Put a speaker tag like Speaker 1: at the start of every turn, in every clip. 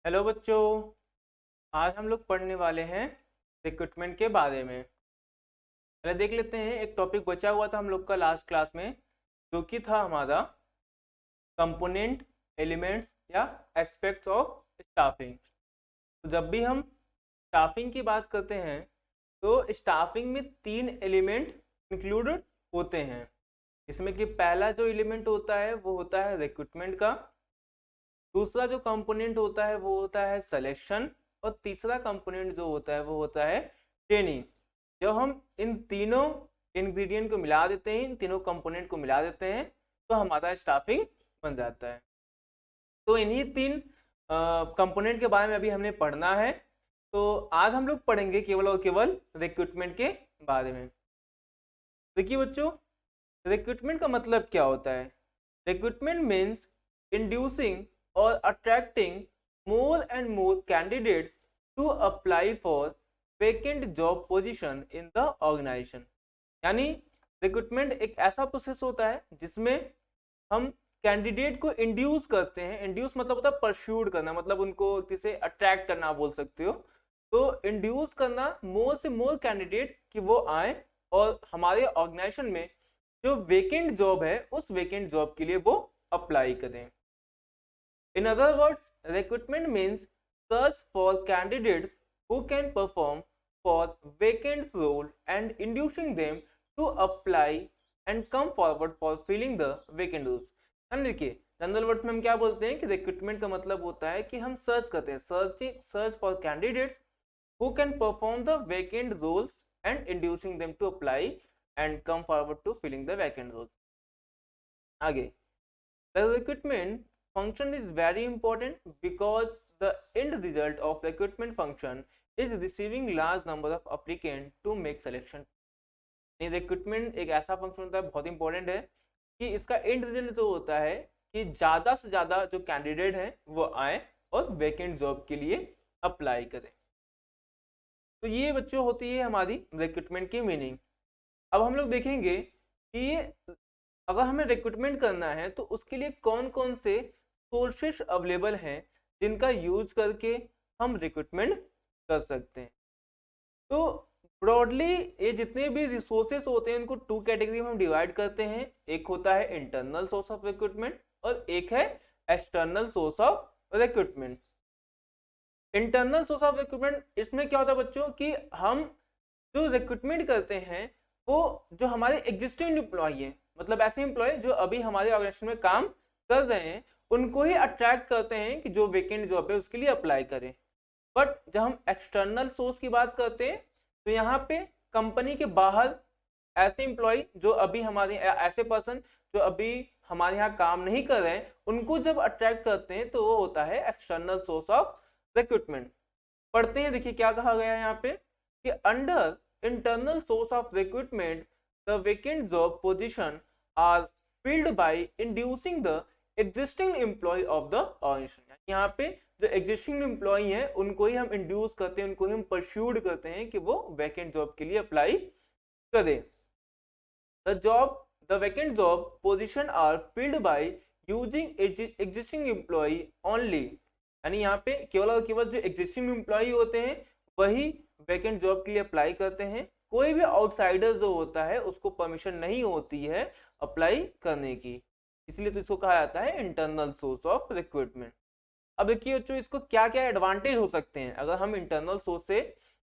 Speaker 1: Hello बच्चों। आज हम लोग पढ़ने वाले हैं रिक्रूटमेंट के बारे में। पहले देख लेते हैं, एक टॉपिक बचा हुआ था हम लोग का लास्ट क्लास में, जो कि था हमारा कंपोनेंट, एलिमेंट्स या एस्पेक्ट्स ऑफ स्टाफिंग। तो जब भी हम स्टाफिंग की बात करते हैं तो स्टाफिंग में तीन एलिमेंट इंक्लूडेड होते हैं। इसमें कि पहला जो एलिमेंट होता है वो होता है रिक्रूटमेंट का, दूसरा जो कंपोनेंट होता है वो होता है सिलेक्शन, और तीसरा कंपोनेंट जो होता है वो होता है ट्रेनिंग। जब हम इन तीनों इंग्रेडिएंट को मिला देते हैं, इन तीनों कंपोनेंट को मिला देते हैं, तो हमारा स्टाफिंग बन जाता है। तो इन्हीं तीन कंपोनेंट के बारे में अभी हमने पढ़ना है। तो आज हम लोग पढ़ेंगे केवल और केवल रिक्रूटमेंट के बारे में। देखिए बच्चों, रिक्रूटमेंट का मतलब क्या होता है? रिक्रूटमेंट मीन्स इंड्यूसिंग और attracting more and more candidates to apply for vacant job position in the organization। यानी रिक्रूटमेंट एक ऐसा प्रोसेस होता है जिसमें हम कैंडिडेट को इंड्यूस करते हैं। इंड्यूस मतलब होता है परस्यूड करना, मतलब उनको किसे अट्रैक्ट करना बोल सकते हो। तो इंड्यूस करना मोर से मोर कैंडिडेट कि वो आए और हमारे ऑर्गेनाइजेशन में जो वेकेंट जॉब है उस वेकेंट जॉब के लिए वो अप्लाई करें। In other words, recruitment means search for candidates who can perform for vacant role and inducing them to apply and come forward for filling the vacant roles। हम देखिए, general words में हम क्या बोलते हैं कि रिक्रूटमेंट का मतलब होता है कि हम सर्च करते हैं, search for candidates who can perform the vacant roles and inducing them to apply and come forward to filling the vacant roles। आगे, the recruitment function is very important because the end result of recruitment function is receiving large number of applicant to make selection। Recruitment एक ऐसा function होता है, बहुत important है, कि इसका and result जो होता है कि ज़्यादा से ज़्यादा जो कैंडिडेट हैं वो आए और वैकेंट जॉब के लिए अप्लाई करें। तो ये बच्चों होती है हमारी रिक्रूटमेंट की मीनिंग। अब हम लोग देखेंगे कि अगर हमें रिक्रूटमेंट करना है तो उसके लिए कौन कौन से सोर्सेस अवेलेबल हैं जिनका यूज करके हम रिक्रूटमेंट कर सकते हैं। तो ब्रॉडली ये जितने भी रिसोर्सेस होते हैं उनको टू कैटेगरी में हम डिवाइड करते हैं। एक होता है इंटरनल सोर्स ऑफ रिक्रूटमेंट और एक है external source of recruitment. Internal source of recruitment, इसमें क्या होता है बच्चों कि हम जो रिक्रूटमेंट करते हैं वो जो हमारे एग्जिस्टिंग एम्प्लॉय हैं, मतलब ऐसे एम्प्लॉय जो अभी हमारे ऑर्गेनाइजेशन में काम कर रहे हैं, उनको ही अट्रैक्ट करते हैं कि जो वेकेंट जॉब है उसके लिए अप्लाई करें। बट जब हम एक्सटर्नल सोर्स की बात करते हैं तो यहाँ पे कंपनी के बाहर ऐसे एम्प्लॉय जो अभी हमारे, ऐसे पर्सन जो अभी हमारे यहाँ काम नहीं कर रहे हैं, उनको जब अट्रैक्ट करते हैं तो वो होता है एक्सटर्नल सोर्स ऑफ रिक्रूटमेंट। पढ़ते हैं, देखिए क्या कहा गया है यहाँ पे कि under internal source of recruitment the vacant job position are filled by inducing the existing employee of the organization। यहाँ पे जो existing employee हैं उनको ही हम इंड्यूस करते हैं, उनको ही हम परस्यूड करते हैं कि वो वैकेंट जॉब के लिए अप्लाई करें। the vacant job position are filled by using existing employee only। यानी यहाँ पे केवल और केवल जो एग्जिस्टिंग एम्प्लॉय होते हैं वही वैकेंट जॉब के लिए अप्लाई करते हैं। कोई भी आउटसाइडर जो होता है उसको परमिशन नहीं होती है अप्लाई करने की, इसलिए तो इसको कहा जाता है इंटरनल सोर्स ऑफ रिक्रूटमेंट। अब देखिए बच्चों, इसको क्या क्या एडवांटेज हो सकते हैं अगर हम इंटरनल सोर्स से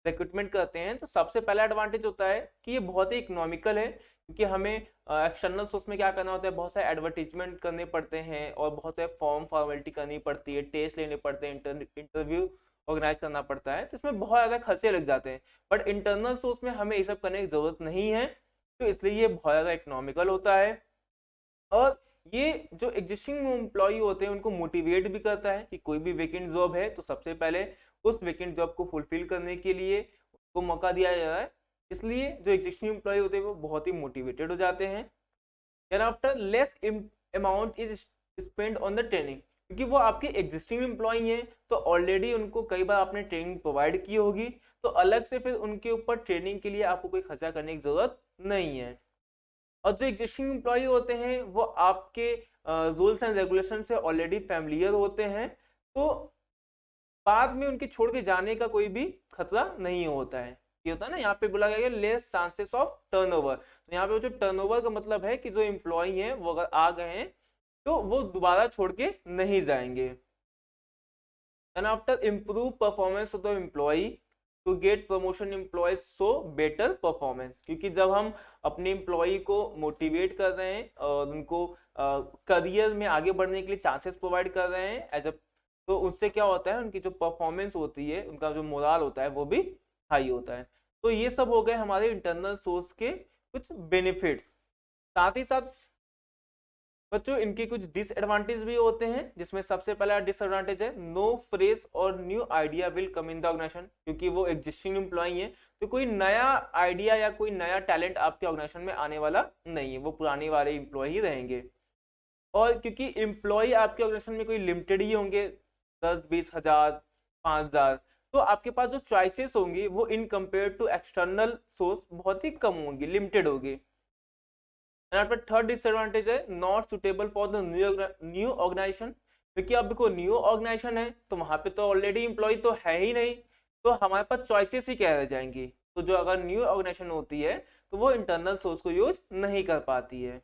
Speaker 1: रिक्रूटमेंट करते हैं। तो सबसे पहला एडवांटेज होता है कि ये बहुत ही इकोनॉमिकल है, क्योंकि हमें एक्सटर्नल सोर्स में क्या करना होता है, बहुत सारे एडवर्टीजमेंट करने पड़ते हैं और बहुत सारे फॉर्मेलिटी करनी पड़ती है, टेस्ट लेने पड़ते हैं, इंटरव्यू ऑर्गेनाइज करना पड़ता है, तो इसमें बहुत ज़्यादा खर्चे लग जाते हैं। बट इंटरनल सोर्स में हमें ये सब करने की ज़रूरत नहीं है, तो इसलिए ये बहुत ज़्यादा इकोनॉमिकल होता है। और ये जो एग्जिस्टिंग एम्प्लॉय होते हैं उनको मोटिवेट भी करता है कि कोई भी वेकेंट जॉब है तो सबसे पहले उस वेकेंट जॉब को फुलफिल करने के लिए उसको मौका दिया जा रहा है, इसलिए जो एग्जिस्टिंग एम्प्लॉय होते हैं वो बहुत ही मोटिवेटेड हो जाते हैं। Then after less amount is spend on the training, क्योंकि वो आपके एग्जिस्टिंग एम्प्लॉय हैं तो ऑलरेडी उनको कई बार आपने ट्रेनिंग प्रोवाइड की होगी, तो अलग से फिर उनके ऊपर ट्रेनिंग के लिए आपको कोई खर्चा करने की जरूरत नहीं है। और जो एग्जिस्टिंग एम्प्लॉय होते हैं वो आपके रूल्स एंड रेगुलेशन से ऑलरेडी फैमिलियर होते हैं, तो बाद में उनके छोड़ के जाने का कोई भी खतरा नहीं होता है। ये होता है ना, यहाँ पे बोला गया लेस चांसेस ऑफ टर्नओवर। तो यहाँ पे जो टर्नओवर का मतलब है कि जो एम्प्लॉई है वो अगर आ गए हैं तो वो दोबारा छोड़ के नहीं जाएंगे। And after improve performance of the employee to get promotion employees show better performance, क्योंकि जब हम अपने एम्प्लॉय को मोटिवेट कर रहे हैं और उनको करियर में आगे बढ़ने के लिए चांसेस प्रोवाइड कर रहे हैं एज अ, तो उससे क्या होता है उनकी जो परफॉर्मेंस होती है, उनका जो मोरल होता है वो भी हाई होता है। तो ये सब हो गए हमारे इंटरनल सोर्स के कुछ बेनिफिट्स। साथ ही साथ बच्चों इनके कुछ डिसएडवांटेज भी होते हैं, जिसमें सबसे पहला डिसएडवांटेज है नो फ्रेश और new idea will come in the organisation, क्योंकि वो एग्जिस्टिंग एम्प्लॉई है तो कोई नया आइडिया या कोई नया टैलेंट आपके ऑर्गेनाइजेशन में आने वाला नहीं है, वो पुराने वाले एम्प्लॉय ही रहेंगे। और क्योंकि एम्प्लॉय आपके ऑर्गेनाइजेशन में कोई लिमिटेड ही होंगे, 10-20 हजार 5,000, तो आपके पास जो चॉइसेस होंगी वो in compare to external source बहुत ही कम होंगी, लिमिटेड होगी। थर्ड डिसएडवांटेज है not suitable for the new organisation, क्योंकि अब देखो न्यू ऑर्गेनाइजेशन है तो वहां पे तो ऑलरेडी एम्प्लॉय तो है ही नहीं, तो हमारे पास चॉइसेस ही क्या रह जाएंगी। तो जो अगर न्यू ऑर्गेनाइजेशन होती है तो वो इंटरनल सोर्स को यूज नहीं कर पाती है।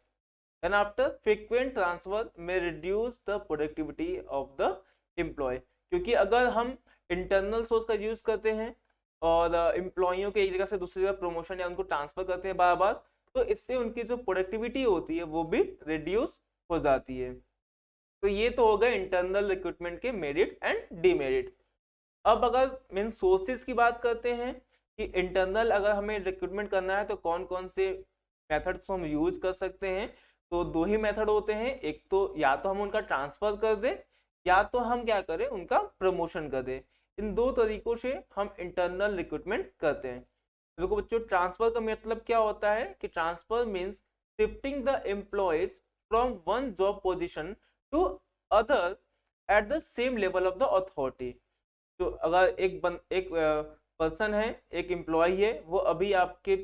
Speaker 1: Then after frequent transfer may reduce the productivity of the employee, क्योंकि अगर हम इंटरनल सोर्स का यूज करते हैं और एम्प्लॉइयों के एक जगह से दूसरी जगह प्रमोशन या उनको ट्रांसफर करते हैं बार बार, तो इससे उनकी जो प्रोडक्टिविटी होती है वो भी रिड्यूस हो जाती है। तो ये तो हो गए इंटरनल रिक्रूटमेंट के मेरिट एंड डीमेरिट। अब अगर मेन सोर्सेज की बात करते हैं कि इंटरनल अगर हमें रिक्रूटमेंट करना है तो कौन कौन से मेथड्स हम यूज कर सकते हैं, तो दो ही मेथड होते हैं, एक तो या तो हम उनका ट्रांसफर कर दें या तो हम क्या करें उनका प्रमोशन कर दें। इन दो तरीकों से हम इंटरनल रिक्रूटमेंट करते हैं। देखो बच्चों ट्रांसफर का मतलब क्या होता है कि transfer means shifting the employees from one job position to other at the same level of the authority. तो अगर एक पर्सन है, एक एम्प्लॉय है, वो अभी आपके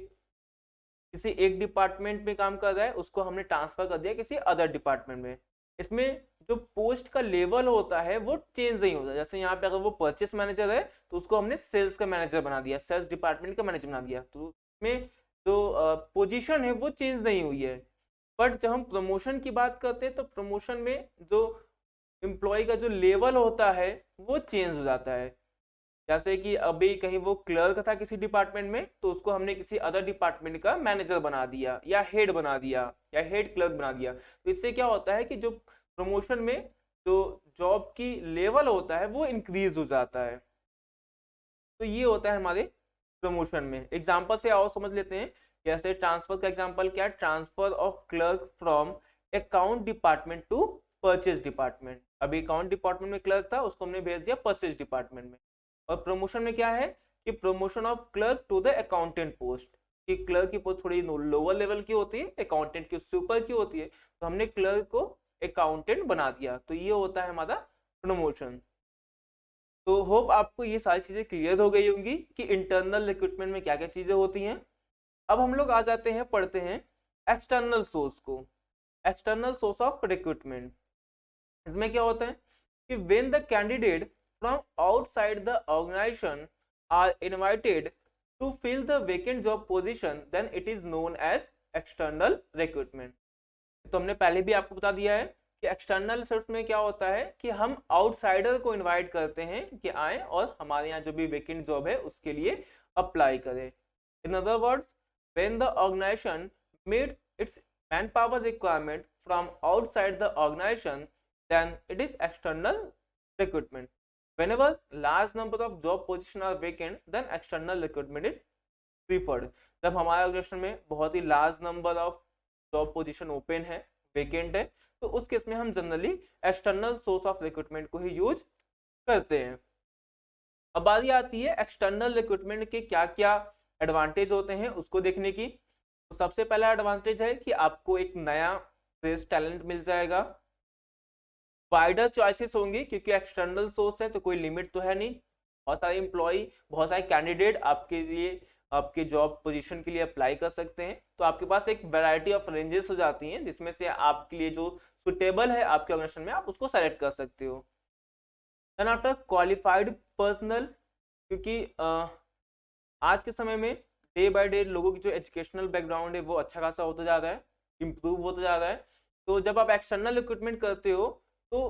Speaker 1: किसी एक डिपार्टमेंट में काम कर रहा है, उसको हमने ट्रांसफर कर दिया किसी अदर डिपार्टमेंट में, इसमें जो पोस्ट का लेवल होता है वो चेंज नहीं होता। जैसे यहाँ पे अगर वो परचेस मैनेजर है तो उसको हमने सेल्स का मैनेजर बना दिया, सेल्स डिपार्टमेंट का मैनेजर बना दिया, तो उसमें जो पोजीशन है वो चेंज नहीं हुई है। बट जब हम प्रमोशन की बात करते हैं तो प्रमोशन में जो एम्प्लॉय का जो लेवल होता है वो चेंज हो जाता है। जैसे कि अभी कहीं वो क्लर्क था किसी डिपार्टमेंट में तो उसको हमने किसी अदर डिपार्टमेंट का मैनेजर बना दिया या हेड बना दिया या हेड क्लर्क बना दिया, तो इससे क्या होता है कि जो प्रमोशन में जो जॉब की लेवल होता है वो इंक्रीज हो जाता है। तो ये होता है हमारे प्रमोशन में। एग्जाम्पल से आओ समझ लेते हैं। जैसे ट्रांसफर का एग्जाम्पल क्या है, transfer of clerk from account department to purchase department. अभी अकाउंट डिपार्टमेंट में क्लर्क था, उसको हमने भेज दिया परचेज डिपार्टमेंट में। और प्रमोशन में क्या है कि promotion of clerk to the accountant post, कि क्लर्क की पोस्ट थोड़ी लोअर लेवल की होती है, अकाउंटेंट की उससे ऊपर की होती है, तो हमने क्लर्क को अकाउंटेंट बना दिया, तो ये होता है हमारा प्रमोशन। तो होप आपको ये सारी चीजें क्लियर हो गई होंगी कि इंटरनल रिक्रूटमेंट में क्या क्या चीजें होती हैं। अब हम लोग आ जाते हैं, पढ़ते हैं एक्सटर्नल सोर्स को, एक्सटर्नल सोर्स ऑफ रिक्रूटमेंट। इसमें क्या होता है कि when the candidate from outside the organization are invited to fill the vacant job position, then it is known as external recruitment। तो हमने पहले भी आपको बता दिया है कि एक्सटर्नल सोर्स में क्या होता है कि हम आउटसाइडर को इनवाइट करते हैं कि आए और हमारे यहाँ जो भी वेकेंट जॉब है उसके लिए अप्लाई करें। In other words when the organisation meets its manpower requirement from outside the organization, then it is external recruitment। Whenever large number of job positions are vacant, then external recruitment is preferred। जब हमारे organization में बहुत ही large number of job position open है, vacant है, तो उस case में हम generally external source of recruitment को ही यूज करते हैं। अब बारी आती है एक्सटर्नल रिक्रूटमेंट के क्या क्या एडवांटेज होते हैं उसको देखने की। तो सबसे पहला एडवांटेज है कि आपको एक नया फ्रेश टैलेंट मिल जाएगा, वाइडर चॉइसेस होंगी, क्योंकि एक्सटर्नल सोर्स है तो कोई लिमिट तो है नहीं, बहुत सारे एम्प्लॉय, बहुत सारे कैंडिडेट आपके लिए आपके जॉब पोजीशन के लिए अप्लाई कर सकते हैं, तो आपके पास एक वैरायटी ऑफ रेंजेस हो जाती हैं जिसमें से आपके लिए जो सुटेबल है आपके ऑर्गेनाइजेशन में आप उसको सेलेक्ट कर सकते हो। देन आफ्टर क्वालिफाइड पर्सनल, क्योंकि आज के समय में डे बाय डे लोगों की जो एजुकेशनल बैकग्राउंड है वो अच्छा खासा होता जा रहा है, इम्प्रूव होता जा रहा है। तो जब आप एक्सटर्नल रिक्रूटमेंट करते हो तो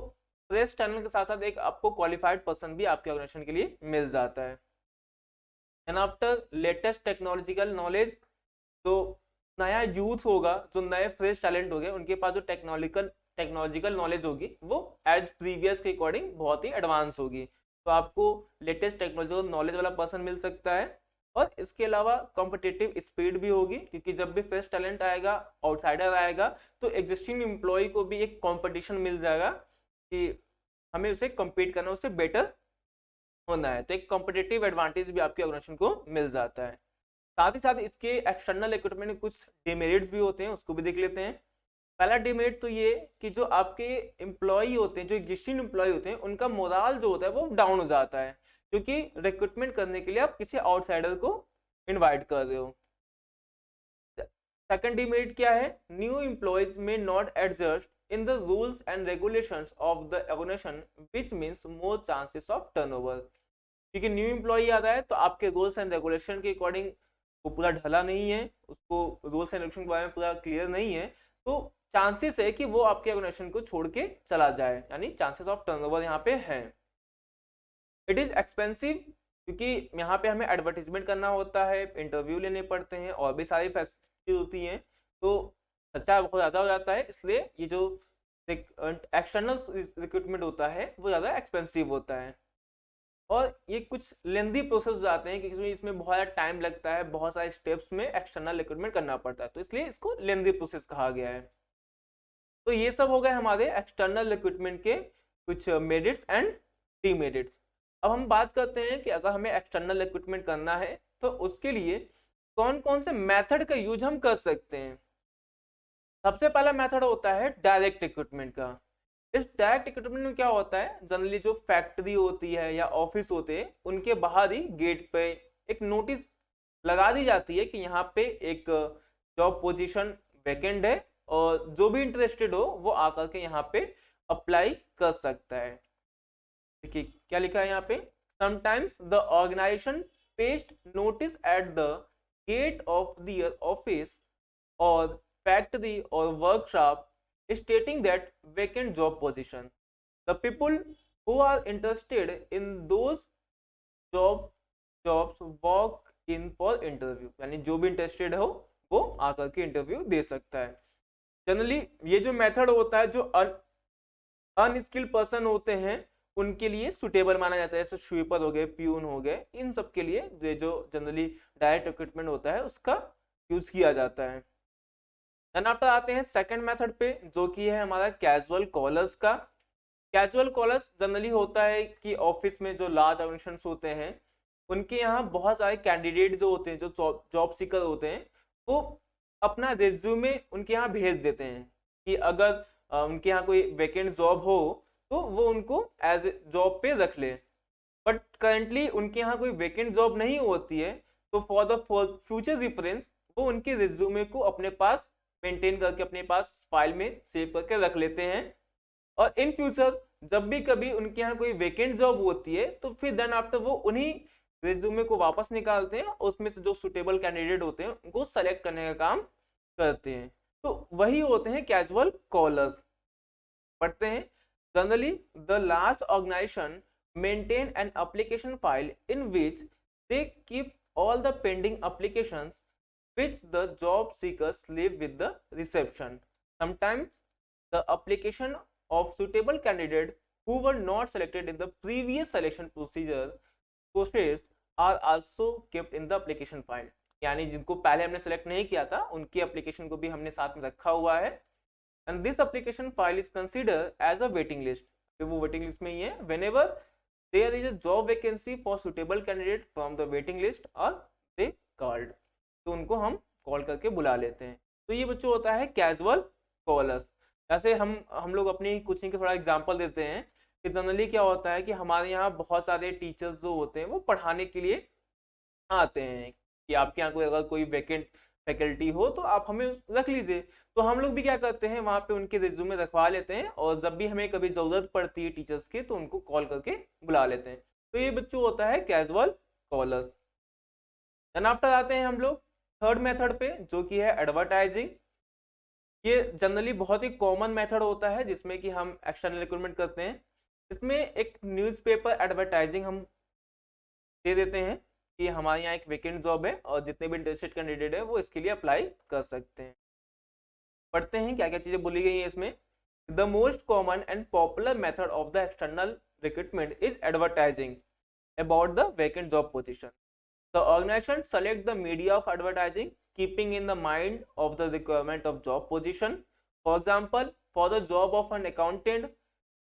Speaker 1: फ्रेश टैलेंट के साथ साथ एक आपको क्वालिफाइड पर्सन भी आपके ऑर्गेनाइजेशन के लिए मिल जाता है। And after latest technological knowledge, तो नया यूथ होगा, जो नए फ्रेश टैलेंट हो गए, उनके पास जो टेक्नोलॉजिकल नॉलेज होगी वो एज प्रीवियस के अकॉर्डिंग बहुत ही एडवांस होगी। तो आपको लेटेस्ट टेक्नोलॉजिकल नॉलेज वाला पर्सन मिल सकता है। और इसके अलावा कॉम्पिटिटिव स्पीड भी होगी, क्योंकि जब भी फ्रेश टैलेंट आएगा, आउटसाइडर आएगा, तो एग्जिस्टिंग एम्प्लॉय को भी एक कंपटीशन मिल जाएगा कि हमें उसे compete करना, उससे बेटर होना है। तो एक कॉम्पिटिटिव एडवांटेज भी आपके ऑर्गेनाइजेशन को मिल जाता है। साथ ही साथ इसके एक्सटर्नल रिक्रूटमेंट में कुछ डिमेरिट्स भी होते हैं, उसको भी देख लेते हैं। पहला डिमेरिट तो ये कि जो आपके एम्प्लॉय होते हैं, जो एग्जिस्टिंग एम्प्लॉय होते हैं, उनका मोराल जो होता है वो डाउन हो जाता है, क्योंकि रिक्रूटमेंट करने के लिए आप किसी आउटसाइडर को इनवाइट कर रहे हो। सेकंड डिमेरिट क्या है? न्यू एम्प्लॉयज में not adjust in the rules and regulations of the organisation, which means more chances of turnover. क्योंकि न्यू एम्प्लॉय आता है तो आपके रूल्स एंड रेगुलेशन के अकॉर्डिंग वो पूरा ढला नहीं है, उसको रूल्स एंड रेगुलेशन के बारे में पूरा क्लियर नहीं है, तो चांसेस है कि वो आपके ऑर्गेनाइजेशन को छोड़ के चला जाए, यानी चांसेस ऑफ टर्नओवर यहाँ पे है। इट इज एक्सपेंसिव, क्योंकि यहाँ पे हमें एडवर्टीजमेंट करना होता है, इंटरव्यू लेने पड़ते हैं, और भी सारी फैसिलिटी होती हैं, तो खर्चा बहुत ज़्यादा हो जाता है। इसलिए ये जो एक्सटर्नल रिक्रूटमेंट होता है वो ज़्यादा एक्सपेंसिव होता है, और ये कुछ लेंदी प्रोसेस आते हैं, क्योंकि इसमें बहुत ज़्यादा टाइम लगता है, बहुत सारे स्टेप्स में एक्सटर्नल रिक्रूटमेंट करना पड़ता है, तो इसलिए इसको लेंदी प्रोसेस कहा गया है। तो ये सब हो गए हमारे एक्सटर्नल रिक्रूटमेंट के कुछ मेरिट्स एंड डीमेरिट्स। अब हम बात करते हैं कि अगर हमें एक्सटर्नल रिक्रूटमेंट करना है तो उसके लिए कौन कौन से मेथड का यूज हम कर सकते हैं। सबसे पहला मेथड होता है डायरेक्ट रिक्रूटमेंट का। इस डायरेक्ट रिक्रूटमेंट में क्या होता है, जनरली जो फैक्ट्री होती है या ऑफिस होते हैं, उनके बाहर ही गेट पे एक नोटिस लगा दी जाती है कि यहाँ पे एक जॉब पोजीशन वैकेंट है, और जो भी इंटरेस्टेड हो वो आकर के यहाँ पे अप्लाई कर सकता है। देखिए क्या लिखा है यहाँ पे, sometimes the organisation paste notice at the gate of their office और फैक्ट्री और workshop stating that vacant job position. The people who are interested in those jobs walk in for interview, यानी जो भी इंटरेस्टेड हो वो आकर के interview दे सकता है। जनरली ये जो मेथड होता है, जो अनस्किल्ड पर्सन होते हैं उनके लिए सुटेबल माना जाता है, जैसे स्वीपर हो गए, प्यून हो गए, इन सब के लिए जो जनरली डायरेक्ट रिक्रूटमेंट होता है उसका यूज किया जाता है। देन आफ्टर आते हैं सेकंड मेथड पे, जो कि है हमारा कैजुअल कॉलर्स का। कैजुअल कॉलर्स जनरली होता है कि ऑफिस में जो लार्ज ऑर्गेनाइजेशंस होते हैं उनके यहाँ बहुत सारे कैंडिडेट जो होते हैं, जो जॉब सीकर होते हैं, वो अपना रिज्यूमे उनके यहाँ भेज देते हैं कि अगर उनके यहाँ कोई वैकेंट जॉब हो तो वो उनको एज ए जॉब पे रख ले। बट करेंटली उनके यहाँ कोई वैकेंट जॉब नहीं होती है, तो फॉर द फ्यूचर रेफरेंस वो उनके रिज्यूमे को अपने पास मेंटेन करके अपने पास फाइल में सेव करके रख लेते हैं, और इन फ्यूचर जब भी कभी उनके यहाँ कोई वैकेंट जॉब होती है तो फिर देन आफ्टर वो उन्हीं रिज्यूमे को वापस निकालते हैं, उसमें से जो सुटेबल कैंडिडेट होते हैं उनको सेलेक्ट करने का काम करते हैं। तो वही होते हैं कैजुअल कॉलर्स। पढ़ते हैं, generally the large organisation maintain an application file in which they keep all the pending applications which the job seekers leave with the reception. Sometimes the application of suitable candidate who were not selected in the previous selection process are also kept in the application file. यानी जिनको पहले हमने select नहीं किया था उनकी application को भी हमने साथ में रखा हुआ है। And this application file is considered as a waiting list. वो waiting list में ही है। Whenever there is a job vacancy for suitable candidate from the waiting list or they called, तो उनको हम कॉल करके बुला लेते हैं। तो ये बच्चों होता है कैजुअल कॉलर्स। जैसे हम लोग अपनी कोचिंग के थोड़ा एग्जांपल देते हैं कि जनरली क्या होता है कि हमारे यहाँ बहुत सारे टीचर्स जो होते हैं वो पढ़ाने के लिए आते हैं कि आपके यहाँ कोई अगर कोई वैकेंट फैकल्टी हो तो आप हमें रख लीजिए। तो हम लोग भी क्या करते हैं, वहां पे उनके रिज्यूमे रखवा लेते हैं, और जब भी हमें कभी जरूरत पड़ती है टीचर्स की तो उनको कॉल करके बुला लेते हैं। तो ये बच्चों होता है कैजुअल कॉलर्स। देन आफ्टर आते हैं हम लोग थर्ड मेथड पे, जो कि है एडवर्टाइजिंग। ये जनरली बहुत ही कॉमन मेथड होता है जिसमें कि हम एक्सटर्नल रिक्रूटमेंट करते हैं। इसमें एक न्यूज़पेपर एडवर्टाइजिंग हम दे देते हैं कि हमारे यहाँ एक वेकेंट जॉब है और जितने भी इंटरेस्टेड कैंडिडेट है वो इसके लिए अप्लाई कर सकते हैं। पढ़ते हैं क्या क्या चीजें बोली गई हैं इसमें। The most common and popular method of the external recruitment is advertising about the vacant job position. The organization select the media of advertising keeping in the mind of the requirement of job position. For example, for the job of an accountant,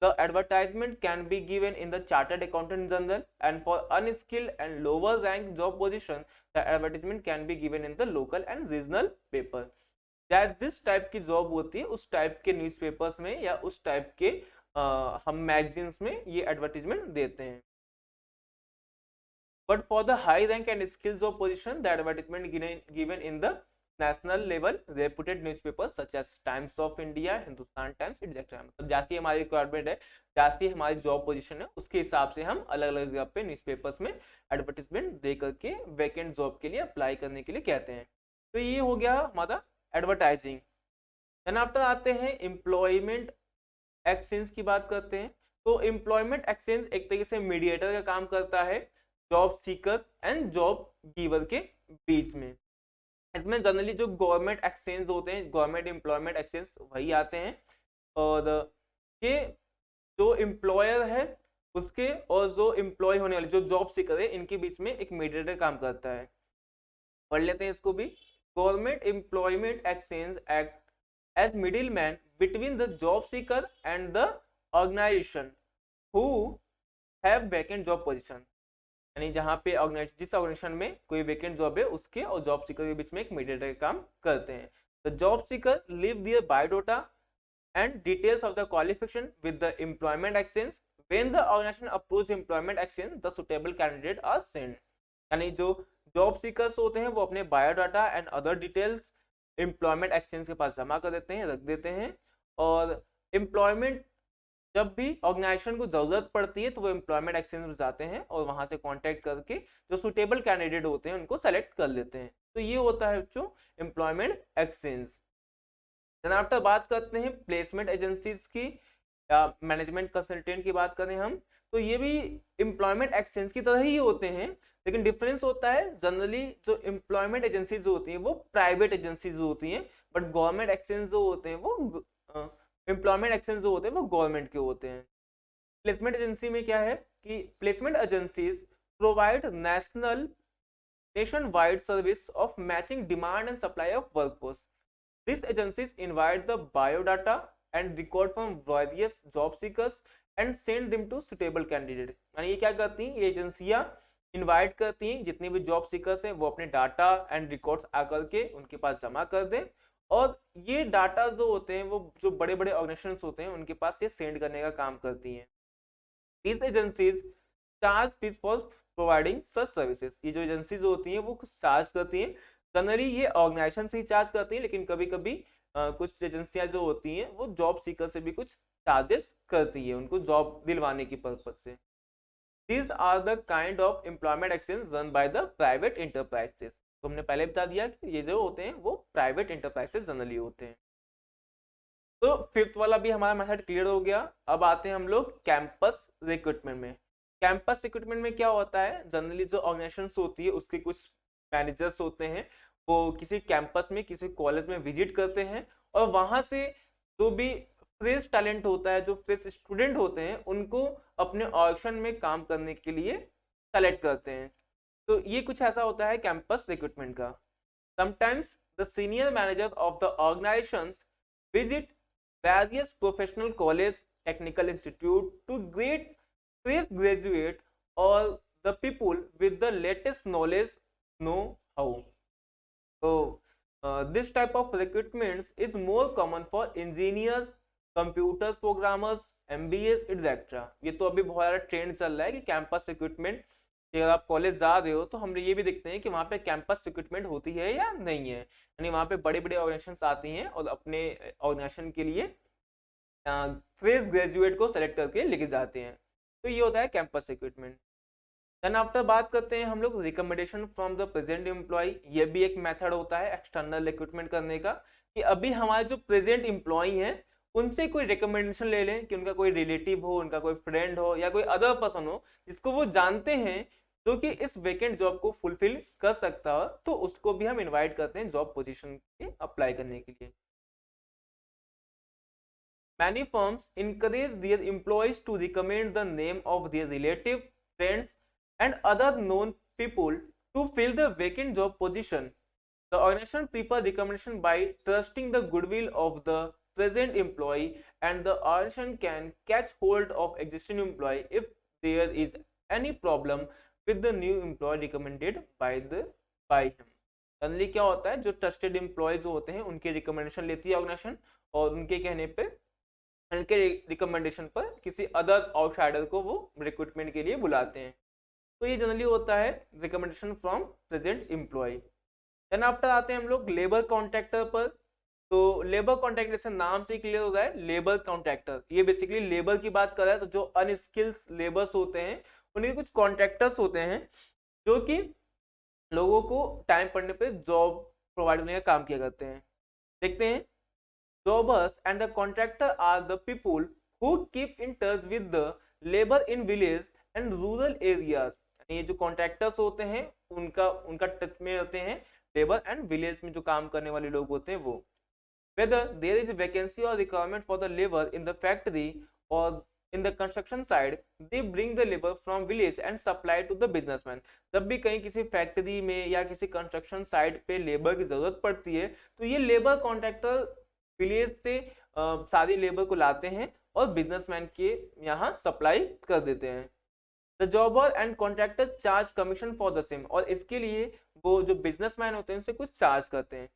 Speaker 1: the advertisement can be given in the Chartered Accountant General, and for unskilled and lower rank job position, the advertisement can be given in the local and regional paper. जिस type की job होती है उस type के newspapers में या उस type के हम मैगजीन्स में ये एडवर्टीजमेंट देते हैं। But for the high rank and skills of position, the advertisement given in the national level reputed newspapers such as Times of India, Hindustan Times, etc. मतलब जैसी हमारी रिक्वायरमेंट है, जैसी हमारी जॉब पोजीशन है, उसके हिसाब से हम अलग अलग जगह पे न्यूज़पेपर्स में एडवर्टीजमेंट दे करके वैकेंट जॉब के लिए अप्लाई करने के लिए कहते हैं। तो ये हो गया हमारा एडवर्टाइजिंग। देन आफ्टर आते हैं एम्प्लॉयमेंट एक्सचेंज की बात करते हैं। तो एम्प्लॉयमेंट एक्सचेंज एक तरीके से मीडिएटर का काम करता है job seeker and job giver के बीच में। इसमें जनरली जो गवर्नमेंट एक्सचेंज होते हैं, गवर्नमेंट एम्प्लॉयमेंट एक्सचेंज वही आते हैं, और ये जो एम्प्लॉयर है उसके और जो एम्प्लॉय होने वाले जो जॉब सीकर है इनके बीच में एक मीडिएटर काम करता है। पढ़ लेते हैं इसको भी। Government employment exchange act as middle man between the job seeker and the organisation who have vacant job position. यानी जहां पे जिस ऑर्गेनाइजेशन में कोई वेकेंट जॉब है उसके और जॉब सीकर के बीच में एक मीडिएटर का काम करते हैं। The job seeker leave their biodata and details of the qualification with the employment exchange when the organisation approach employment exchange the suitable candidate are send. यानी जो जॉब सीकर्स होते हैं वो अपने biodata and other details employment exchange के पास जमा कर देते हैं, रख देते हैं, और एम्प्लॉयमेंट जब भी ऑर्गेनाइजेशन को जरूरत पड़ती है तो वो एम्प्लॉयमेंट एक्सचेंज में जाते हैं और वहां से कांटेक्ट करके जो सुटेबल कैंडिडेट होते हैं उनको सेलेक्ट कर लेते हैं। तो ये होता है बच्चों एम्प्लॉयमेंट एक्सचेंज। देन आफ्टर बात करते हैं प्लेसमेंट एजेंसीज की या मैनेजमेंट कंसल्टेंट की बात करें हम, तो ये भी एम्प्लॉयमेंट एक्सचेंज की तरह ही होते हैं, लेकिन डिफरेंस होता है जनरली जो एम्प्लॉयमेंट एजेंसीज होती हैं वो प्राइवेट एजेंसीज होती हैं, बट गवर्नमेंट एक्सचेंज जो होते हैं वो एम्प्लॉयमेंट एक्सचेंज जो होते हैं वो गवर्नमेंट के होते हैं। प्लेसमेंट एजेंसी में क्या है कि placement agencies provide nationwide service of matching demand and supply of workforce. This agencies invite the biodata and record from various job seekers and send them to suitable candidate. यानी ये क्या करती हैं, ये एजेंसियां इनवाइट करती हैं जितने भी जॉब सीकर्स हैं वो अपने डाटा एंड रिकॉर्ड्स आकर के उनके पास जमा कर दें, और ये डाटा जो होते हैं वो जो बड़े बड़े ऑर्गेनाइजेशंस होते हैं उनके पास ये सेंड करने का काम करती हैं। These agencies charge fees for providing such services। ये जो एजेंसीज होती हैं वो कुछ चार्ज करती हैं, जनरली ये ऑर्गेनाइजेशन से ही चार्ज करती हैं, लेकिन कभी कभी कुछ एजेंसियां जो होती हैं वो जॉब सीकर से भी कुछ चार्जेस करती है उनको जॉब दिलवाने की पर्पज से। These are the kind of employment actions run by the private enterprises। तो हमने पहले बता दिया कि ये जो होते हैं वो प्राइवेट एंटरप्राइजेस जनरली होते हैं। तो फिफ्थ वाला भी हमारा मेथड क्लियर हो गया। अब आते हैं हम लोग कैंपस रिक्रूटमेंट में। कैंपस रिक्रूटमेंट में क्या होता है, जनरली जो ऑर्गेनाइजेशंस होती है उसके कुछ मैनेजर्स होते हैं वो किसी कैंपस में किसी कॉलेज में विजिट करते हैं और वहां से जो भी फ्रेश टैलेंट होता है, जो फ्रेश स्टूडेंट होते हैं उनको अपने ऑडिशन में काम करने के लिए सेलेक्ट करते हैं। तो ये कुछ ऐसा होता है कैंपस रिक्रूटमेंट का। Sometimes the senior manager of the organisations visit various professional college, technical institute to great fresh graduate or the people with the latest knowledge know how. So this type of recruitments is more common for engineers, computer programmers, MBAs etc. ये तो अभी बहुत ज़्यादा trend चल रहा है कि campus recruitment कि अगर आप कॉलेज जा रहे हो तो हम ये भी देखते हैं कि वहाँ पे कैंपस रिक्रूटमेंट होती है या नहीं है, यानी वहाँ पे बड़े बड़े ऑर्गेनाइजेशन आती हैं और अपने ऑर्गेनाइजेशन के लिए फ्रेश ग्रेजुएट को सेलेक्ट करके लेके जाते हैं। तो ये होता है कैंपस रिक्रूटमेंट। देन आफ्टर बात करते हैं हम लोग recommendation from the present employee. ये भी एक मेथड होता है एक्सटर्नल रिक्रूटमेंट करने का, कि अभी हमारे जो प्रेजेंट एम्प्लॉय हैं उनसे कोई रिकमेंडेशन ले लें, कि उनका कोई रिलेटिव हो, उनका कोई फ्रेंड हो या कोई अदर पर्सन हो जिसको वो जानते हैं जो कि इस वेकेंट जॉब को फुलफिल कर सकता हो, तो उसको भी हम इनवाइट करते हैं जॉब पोजीशन के अप्लाई करने के लिए। Many firms encourage their employees to recommend the name of their relative, friends, and other known people to fill the vacant job position. The organization prefer recommendation by trusting the goodwill of the present employee, and the organization can catch hold of existing employee if there is any problem with the new employee recommended by him. Generally क्या होता है, जो trusted employees होते हैं उनके recommendation लेती है organisation, और उनके कहने पे, उनके रिकमेंडेशन पर किसी अदर आउटसाइडर को वो रिक्रूटमेंट के लिए बुलाते हैं। तो ये जनरली होता है recommendation from present employee. Then after आते हैं हम लोग लेबर कॉन्ट्रैक्टर पर। तो लेबर कॉन्ट्रैक्टर से नाम से क्लियर हो रहा है, लेबर कॉन्ट्रैक्टर ये बेसिकली लेबर की बात कर रहा है। तो जो अनस्किल्ड लेबर्स होते हैं उनके कुछ कॉन्ट्रैक्टर्स होते हैं जो कि लोगों को टाइम पड़ने पे जॉब प्रोवाइड करने का काम किया करते हैं। देखते हैं, jobbers and the contractor are the people who keep in touch with the labor in village and rural areas। ये जो कॉन्ट्रैक्टर्स होते हैं उनका उनका टच में होते हैं लेबर एंड विलेज में जो काम करने वाले लोग होते हैं वो। whether there is a vacancy or requirement for the labor in the factory or in the construction side, they bring the labor from village and supply to the businessman। जब भी कहीं किसी फैक्ट्री में या किसी कंस्ट्रक्शन साइट पे labour की जरूरत पड़ती है तो ये लेबर कॉन्ट्रैक्टर विलेज से सारी लेबर को लाते हैं और बिजनेसमैन के यहाँ सप्लाई कर देते हैं। The जॉबर and contractor charge commission for the same, और इसके लिए वो जो बिजनेसमैन होते हैं उनसे कुछ चार्ज करते हैं।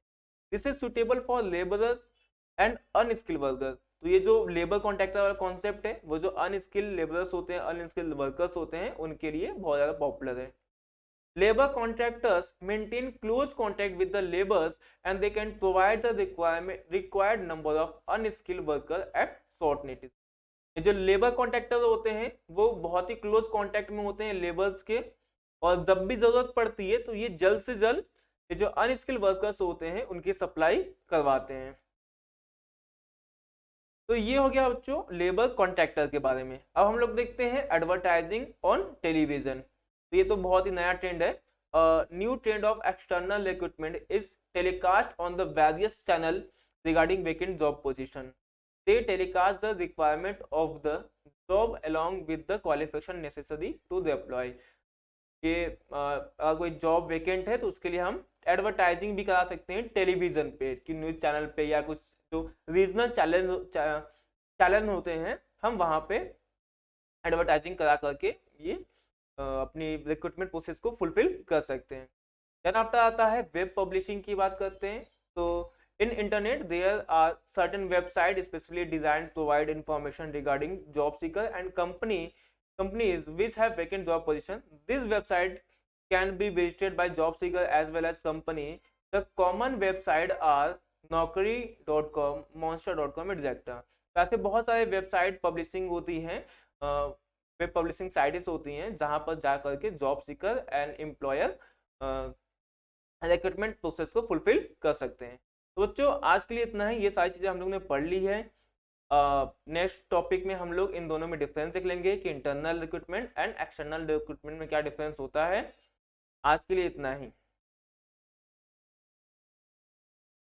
Speaker 1: This is suitable for labourers and unskilled worker. तो ये जो लेबर कॉन्ट्रैक्टर वाला कॉन्सेप्ट है वो जो अनस्किल्ड लेबरर्स होते हैं, अनस्किल्ड वर्कर्स होते हैं, उनके लिए बहुत ज्यादा पॉपुलर है। Labor contractors maintain close contact with the laborers and they can provide the required number of unskilled workers at short notice। जो लेबर कॉन्ट्रैक्टर होते हैं वो बहुत ही क्लोज कॉन्टैक्ट में होते हैं लेबर्स के, और जब भी जरूरत पड़ती है तो ये जल्द से जल्द ये जो अनस्किल्ड वर्कर्स होते हैं उनकी सप्लाई करवाते हैं। तो ये हो गया बच्चों लेबर कॉन्ट्रैक्टर के बारे में। अब हम लोग देखते हैं एडवर्टाइजिंग ऑन टेलीविजन। तो ये तो बहुत ही नया ट्रेंड है। New trend of external recruitment is telecast on the various channel regarding vacant job position. They telecast the requirement of the job along with the qualification necessary to the employ. ये अगर कोई job vacant है तो उसके लिए हम advertising भी करा सकते हैं टेलीविजन पे, कि न्यूज चैनल पे, या कुछ जो रीजनल चैनल होते हैं हम वहां पे एडवर्टाइजिंग करा करके ये अपनी रिक्रूटमेंट प्रोसेस को फुलफिल कर सकते हैं। देन आफ्टर आता है वेब पब्लिशिंग की बात करते हैं। तो in internet there are certain website specially design provide information regarding job seeker and companies which have vacant job position. This website can be visited by job seeker as well as company. The common website are naukri.com, monster.com etc। ऐसे बहुत सारे website publishing होती हैं, web publishing sites होती हैं जहां पर जा करके job seeker and employer recruitment process को फुलफिल कर सकते हैं। तो बच्चों आज के लिए इतना ही, ये सारी चीजें हम लोग ने पढ़ ली है। नेक्स्ट टॉपिक में हम लोग इन दोनों में डिफरेंस देख लेंगे कि internal recruitment and external recruitment में क्या डिफरेंस होता है। आज के लिए इतना ही।